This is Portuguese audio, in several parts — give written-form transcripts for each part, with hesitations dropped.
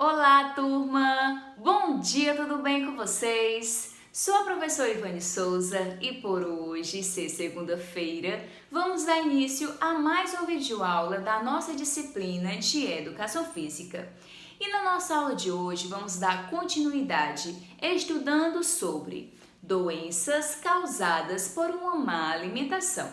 Olá, turma! Bom dia, tudo bem com vocês? Sou a professora Ivane Souza e por hoje, ser segunda-feira, vamos dar início a mais uma videoaula da nossa disciplina de Educação Física. E na nossa aula de hoje vamos dar continuidade estudando sobre doenças causadas por uma má alimentação.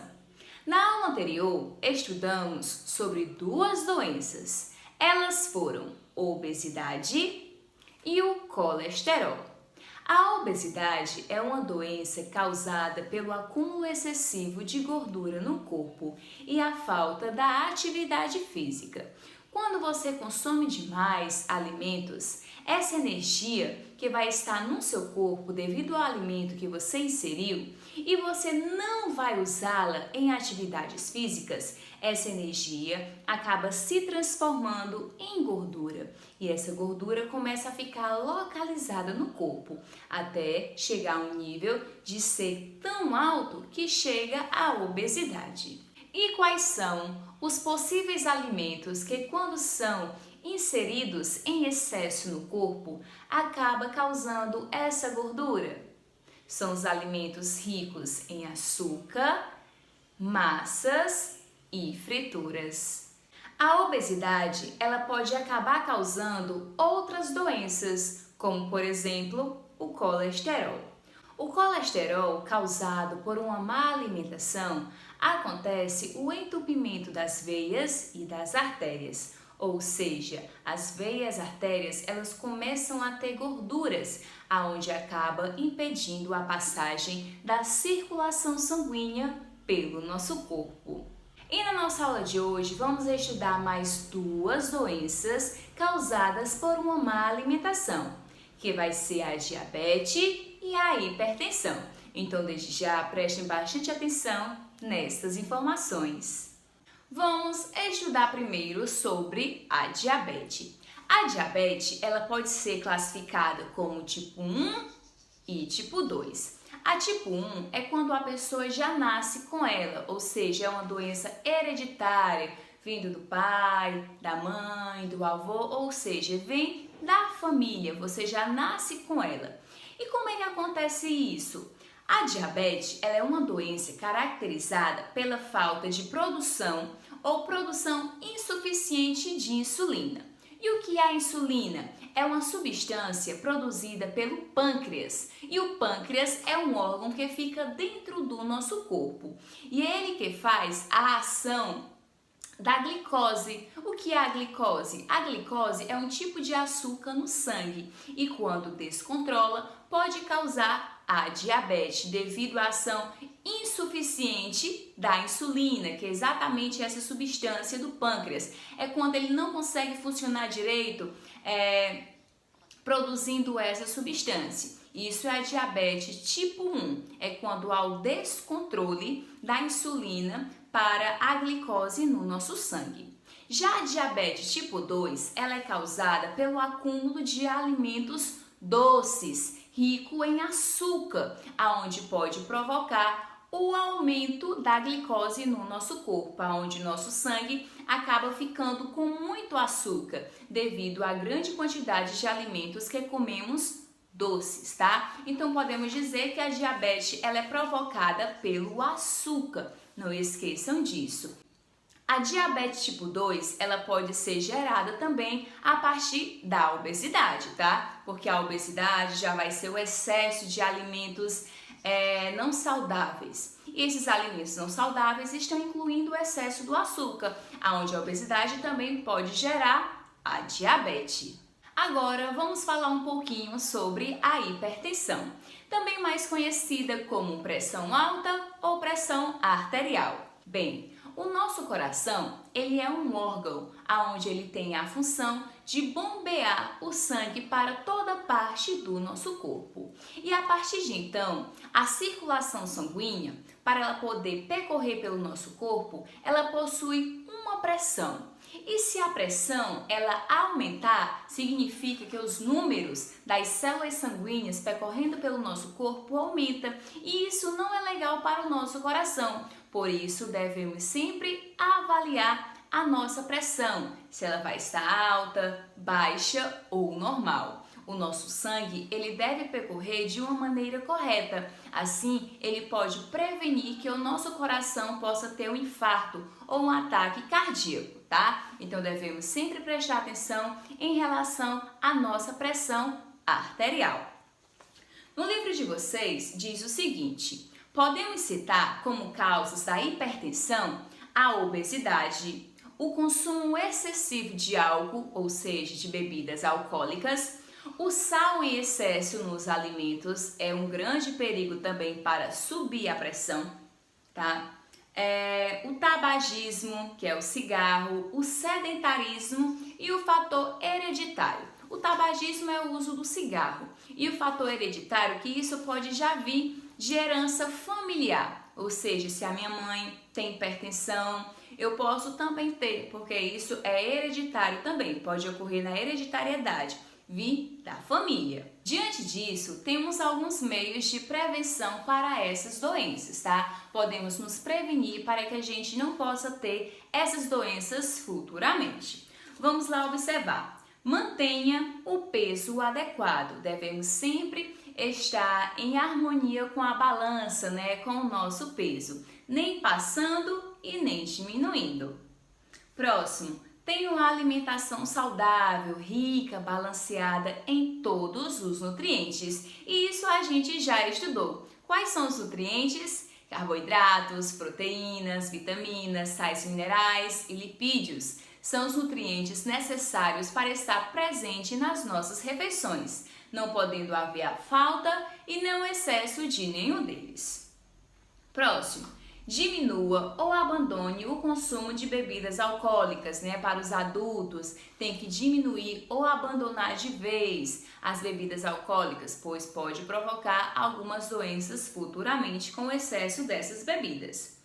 Na aula anterior, estudamos sobre duas doenças. Elas foram obesidade e o colesterol. A obesidade é uma doença causada pelo acúmulo excessivo de gordura no corpo e a falta da atividade física. Quando você consome demais alimentos, essa energia que vai estar no seu corpo devido ao alimento que você inseriu e você não vai usá-la em atividades físicas, essa energia acaba se transformando em gordura e essa gordura começa a ficar localizada no corpo até chegar a um nível de ser tão alto que chega à obesidade. E quais são os possíveis alimentos que, quando são inseridos em excesso no corpo, acaba causando essa gordura? São os alimentos ricos em açúcar, massas e frituras. A obesidade, ela pode acabar causando outras doenças, como por exemplo, o colesterol. O colesterol causado por uma má alimentação acontece o entupimento das veias e das artérias, ou seja, as veias e artérias elas começam a ter gorduras, aonde acaba impedindo a passagem da circulação sanguínea pelo nosso corpo. E na nossa aula de hoje vamos estudar mais duas doenças causadas por uma má alimentação, que vai ser a diabetes e a hipertensão. Então, desde já, prestem bastante atenção nestas informações. Vamos estudar primeiro sobre a diabetes. A diabetes, ela pode ser classificada como tipo 1 e tipo 2. A tipo 1 é quando a pessoa já nasce com ela, ou seja, é uma doença hereditária, vindo do pai, da mãe, do avô, ou seja, vem da família, você já nasce com ela. E como é que acontece isso? A diabetes ela é uma doença caracterizada pela falta de produção ou produção insuficiente de insulina. E o que é a insulina? É uma substância produzida pelo pâncreas. E o pâncreas é um órgão que fica dentro do nosso corpo. E é ele que faz a ação da glicose. O que é a glicose? A glicose é um tipo de açúcar no sangue e quando descontrola pode causar a diabetes devido à ação insuficiente da insulina, que é exatamente essa substância do pâncreas. É quando ele não consegue funcionar direito produzindo essa substância. Isso é a diabetes tipo 1, é quando há o descontrole da insulina para a glicose no nosso sangue. Já a diabetes tipo 2, ela é causada pelo acúmulo de alimentos doces, rico em açúcar, aonde pode provocar o aumento da glicose no nosso corpo, onde nosso sangue acaba ficando com muito açúcar, devido à grande quantidade de alimentos que comemos doces, tá? Então podemos dizer que a diabetes ela é provocada pelo açúcar, não esqueçam disso. A diabetes tipo 2, ela pode ser gerada também a partir da obesidade, tá? Porque a obesidade já vai ser o excesso de alimentos não saudáveis. E esses alimentos não saudáveis estão incluindo o excesso do açúcar, onde a obesidade também pode gerar a diabetes. Agora vamos falar um pouquinho sobre a hipertensão, também mais conhecida como pressão alta ou pressão arterial. Bem, o nosso coração, ele é um órgão onde ele tem a função de bombear o sangue para toda parte do nosso corpo. E a partir de então, a circulação sanguínea, para ela poder percorrer pelo nosso corpo, ela possui uma pressão. E se a pressão ela aumentar, significa que os números das células sanguíneas percorrendo pelo nosso corpo aumenta. E isso não é legal para o nosso coração. Por isso, devemos sempre avaliar a nossa pressão, se ela vai estar alta, baixa ou normal. O nosso sangue, ele deve percorrer de uma maneira correta. Assim, ele pode prevenir que o nosso coração possa ter um infarto ou um ataque cardíaco, tá? Então, devemos sempre prestar atenção em relação à nossa pressão arterial. No livro de vocês, diz o seguinte: podemos citar como causas da hipertensão a obesidade, o consumo excessivo de álcool, ou seja, de bebidas alcoólicas, o sal em excesso nos alimentos é um grande perigo também para subir a pressão, tá? O tabagismo, que é o cigarro, o sedentarismo e o fator hereditário. O tabagismo é o uso do cigarro e o fator hereditário, que isso pode já vir de herança familiar, ou seja, se a minha mãe tem hipertensão, eu posso também ter, porque isso é hereditário também, pode ocorrer na hereditariedade, vir da família. Diante disso, temos alguns meios de prevenção para essas doenças, tá? Podemos nos prevenir para que a gente não possa ter essas doenças futuramente. Vamos lá observar. Mantenha o peso adequado. Devemos sempre estar em harmonia com a balança, né? Com o nosso peso, nem passando e nem diminuindo. Próximo. Tenha uma alimentação saudável, rica, balanceada em todos os nutrientes. E isso a gente já estudou. Quais são os nutrientes? Carboidratos, proteínas, vitaminas, sais minerais e lipídios. São os nutrientes necessários para estar presente nas nossas refeições, não podendo haver a falta e não excesso de nenhum deles. Próximo. Diminua ou abandone o consumo de bebidas alcoólicas, né? Para os adultos, tem que diminuir ou abandonar de vez as bebidas alcoólicas, pois pode provocar algumas doenças futuramente com o excesso dessas bebidas.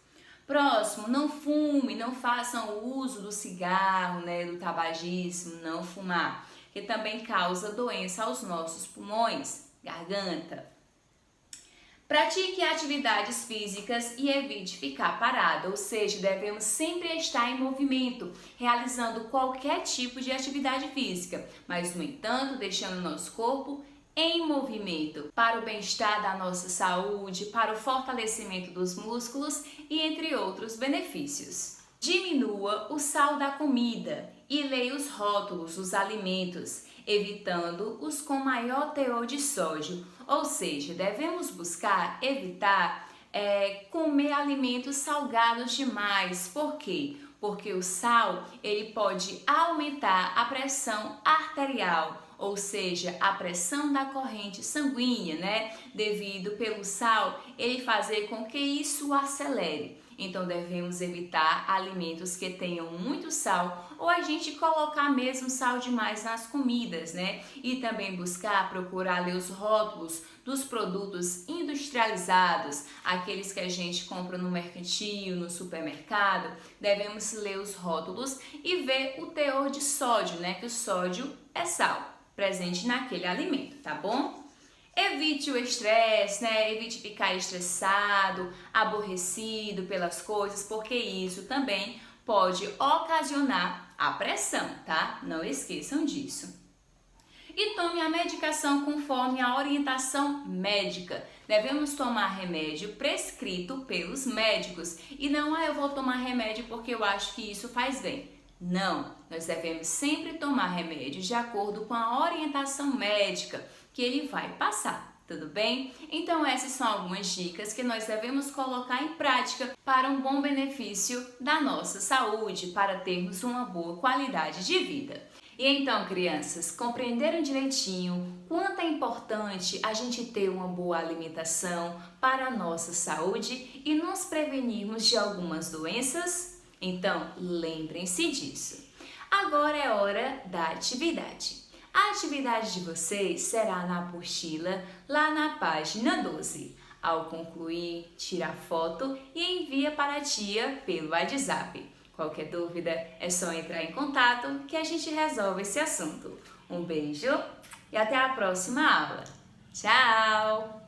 Próximo, não fume, não façam o uso do cigarro, né? Do tabagismo, não fumar, que também causa doença aos nossos pulmões, garganta. Pratique atividades físicas e evite ficar parado, ou seja, devemos sempre estar em movimento, realizando qualquer tipo de atividade física, mas, no entanto, deixando nosso corpo em movimento para o bem-estar da nossa saúde, para o fortalecimento dos músculos e entre outros benefícios. Diminua o sal da comida e leia os rótulos dos alimentos, evitando os com maior teor de sódio, ou seja, devemos buscar evitar comer alimentos salgados demais. Por quê? Porque o sal ele pode aumentar a pressão arterial, ou seja, a pressão da corrente sanguínea, né? Devido pelo sal ele fazer com que isso acelere. Então devemos evitar alimentos que tenham muito sal ou a gente colocar mesmo sal demais nas comidas, né? E também procurar ler os rótulos dos produtos industrializados, aqueles que a gente compra no mercantil, no supermercado. Devemos ler os rótulos e ver o teor de sódio, né? Que o sódio é sal presente naquele alimento, tá bom? Evite o estresse, né? Evite ficar estressado, aborrecido pelas coisas, porque isso também pode ocasionar a pressão, tá? Não esqueçam disso. E tome a medicação conforme a orientação médica. Devemos tomar remédio prescrito pelos médicos e não, eu vou tomar remédio porque eu acho que isso faz bem. Não, nós devemos sempre tomar remédio de acordo com a orientação médica que ele vai passar, tudo bem? Então essas são algumas dicas que nós devemos colocar em prática para um bom benefício da nossa saúde, para termos uma boa qualidade de vida. E então, crianças, compreenderam direitinho quanto é importante a gente ter uma boa alimentação para a nossa saúde e nos prevenirmos de algumas doenças? Então, lembrem-se disso. Agora é hora da atividade. A atividade de vocês será na apostila, lá na página 12. Ao concluir, tira a foto e envia para a tia pelo WhatsApp. Qualquer dúvida é só entrar em contato que a gente resolve esse assunto. Um beijo e até a próxima aula. Tchau!